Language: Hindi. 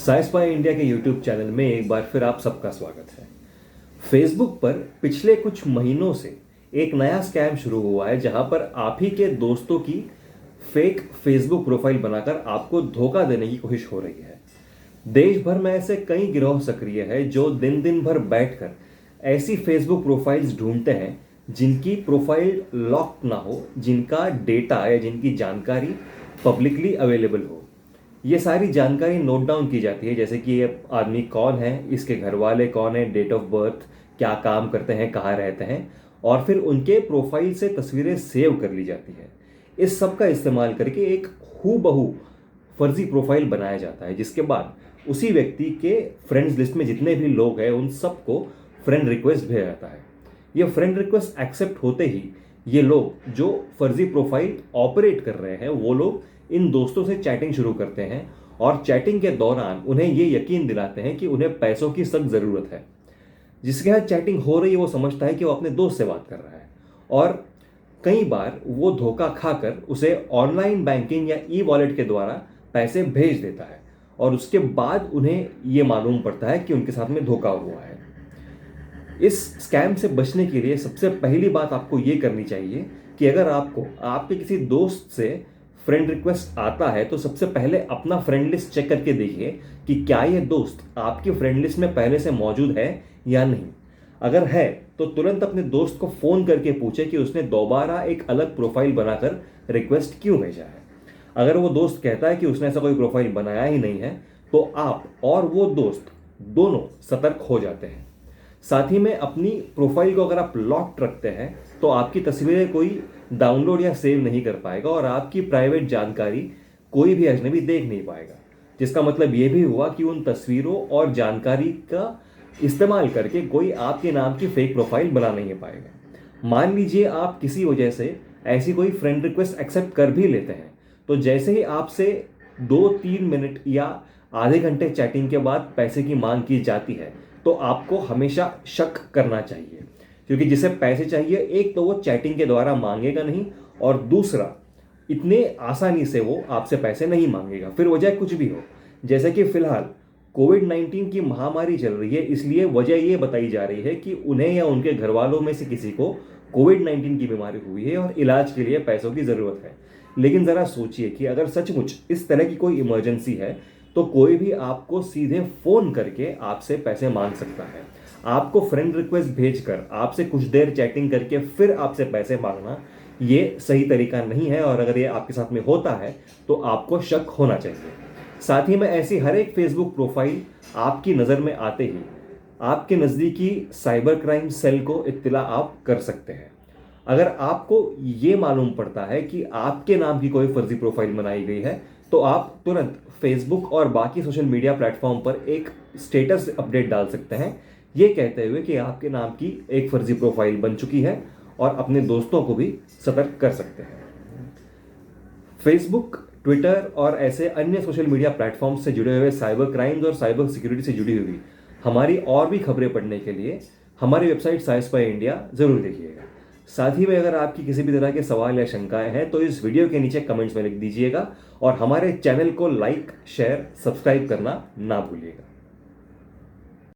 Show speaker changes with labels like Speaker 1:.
Speaker 1: साइंसपाई इंडिया के यूट्यूब चैनल में एक बार फिर आप सबका स्वागत है। फेसबुक पर पिछले कुछ महीनों से एक नया स्कैम शुरू हुआ है जहां पर आप ही के दोस्तों की फेक फेसबुक प्रोफाइल बनाकर आपको धोखा देने की कोशिश हो रही है। देश भर में ऐसे कई गिरोह सक्रिय है जो दिन दिन भर बैठकर ऐसी फेसबुक प्रोफाइल्स ढूंढते हैं जिनकी प्रोफाइल लॉक ना हो, जिनका डेटा या जिनकी जानकारी पब्लिकली अवेलेबल हो। ये सारी जानकारी नोट डाउन की जाती है, जैसे कि ये आदमी कौन है, इसके घर वाले कौन है, डेट ऑफ बर्थ, क्या काम करते हैं, कहाँ रहते हैं, और फिर उनके प्रोफाइल से तस्वीरें सेव कर ली जाती है। इस सब का इस्तेमाल करके एक हूबहू फर्जी प्रोफाइल बनाया जाता है, जिसके बाद उसी व्यक्ति के फ्रेंड्स लिस्ट में जितने भी लोग हैं उन सबको फ्रेंड रिक्वेस्ट भेजा जाता है। ये फ्रेंड रिक्वेस्ट एक्सेप्ट होते ही ये लोग जो फर्जी प्रोफाइल ऑपरेट कर रहे हैं वो लोग इन दोस्तों से चैटिंग शुरू करते हैं और चैटिंग के दौरान उन्हें ये यकीन दिलाते हैं कि उन्हें पैसों की सख्त ज़रूरत है। जिसके साथ चैटिंग हो रही है वो समझता है कि वो अपने दोस्त से बात कर रहा है और कई बार वो धोखा खाकर उसे ऑनलाइन बैंकिंग या ई वॉलेट के द्वारा पैसे भेज देता है और उसके बाद उन्हें ये मालूम पड़ता है कि उनके साथ में धोखा हुआ है। इस स्कैम से बचने के लिए सबसे पहली बात आपको ये करनी चाहिए कि अगर आपको आपके किसी दोस्त से फ्रेंड रिक्वेस्ट आता है तो सबसे पहले अपना फ्रेंड लिस्ट चेक करके देखिए कि क्या ये दोस्त आपकी फ्रेंड लिस्ट में पहले से मौजूद है या नहीं। अगर है तो तुरंत अपने दोस्त को फ़ोन करके पूछे कि उसने दोबारा एक अलग प्रोफाइल बनाकर रिक्वेस्ट क्यों भेजा है। अगर वो दोस्त कहता है कि उसने ऐसा कोई प्रोफाइल बनाया ही नहीं है तो आप और वो दोस्त दोनों सतर्क हो जाते हैं। साथ ही में अपनी प्रोफाइल को अगर आप लॉक्ड रखते हैं तो आपकी तस्वीरें कोई डाउनलोड या सेव नहीं कर पाएगा और आपकी प्राइवेट जानकारी कोई भी अजनबी देख नहीं पाएगा, जिसका मतलब ये भी हुआ कि उन तस्वीरों और जानकारी का इस्तेमाल करके कोई आपके नाम की फेक प्रोफाइल बना नहीं पाएगा। मान लीजिए आप किसी वजह से ऐसी कोई फ्रेंड रिक्वेस्ट एक्सेप्ट कर भी लेते हैं तो जैसे ही आपसे 2-3 मिनट या आधे घंटे चैटिंग के बाद पैसे की मांग की जाती है तो आपको हमेशा शक करना चाहिए, क्योंकि जिसे पैसे चाहिए एक तो वो चैटिंग के द्वारा मांगेगा नहीं और दूसरा इतने आसानी से वो आपसे पैसे नहीं मांगेगा, फिर वजह कुछ भी हो। जैसे कि फिलहाल कोविड-19 की महामारी चल रही है, इसलिए वजह ये बताई जा रही है कि उन्हें या उनके घर वालों में से किसी को कोविड-19 की बीमारी हुई है और इलाज के लिए पैसों की ज़रूरत है। लेकिन ज़रा सोचिए कि अगर सचमुच इस तरह की कोई इमरजेंसी है तो कोई भी आपको सीधे फ़ोन करके आपसे पैसे मांग सकता है। आपको फ्रेंड रिक्वेस्ट भेजकर आपसे कुछ देर चैटिंग करके फिर आपसे पैसे मांगना ये सही तरीका नहीं है और अगर ये आपके साथ में होता है तो आपको शक होना चाहिए। साथ ही में ऐसी हर एक फेसबुक प्रोफाइल आपकी नज़र में आते ही आपके नज़दीकी साइबर क्राइम सेल को इत्तला आप कर सकते हैं। अगर आपको ये मालूम पड़ता है कि आपके नाम की कोई फर्जी प्रोफाइल बनाई गई है तो आप तुरंत फेसबुक और बाकी सोशल मीडिया प्लेटफॉर्म पर एक स्टेटस अपडेट डाल सकते हैं, ये कहते हुए कि आपके नाम की एक फर्जी प्रोफाइल बन चुकी है और अपने दोस्तों को भी सतर्क कर सकते हैं। फेसबुक, ट्विटर और ऐसे अन्य सोशल मीडिया प्लेटफॉर्म्स से जुड़े हुए साइबर क्राइम्स और साइबर सिक्योरिटी से जुड़ी हुई हमारी और भी खबरें पढ़ने के लिए हमारी वेबसाइट साइंसपाई इंडिया ज़रूर देखिएगा। साथ ही में अगर आपकी किसी भी तरह के सवाल या शंकाएं हैं तो इस वीडियो के नीचे कमेंट्स में लिख दीजिएगा और हमारे चैनल को लाइक, शेयर, सब्सक्राइब करना ना भूलिएगा।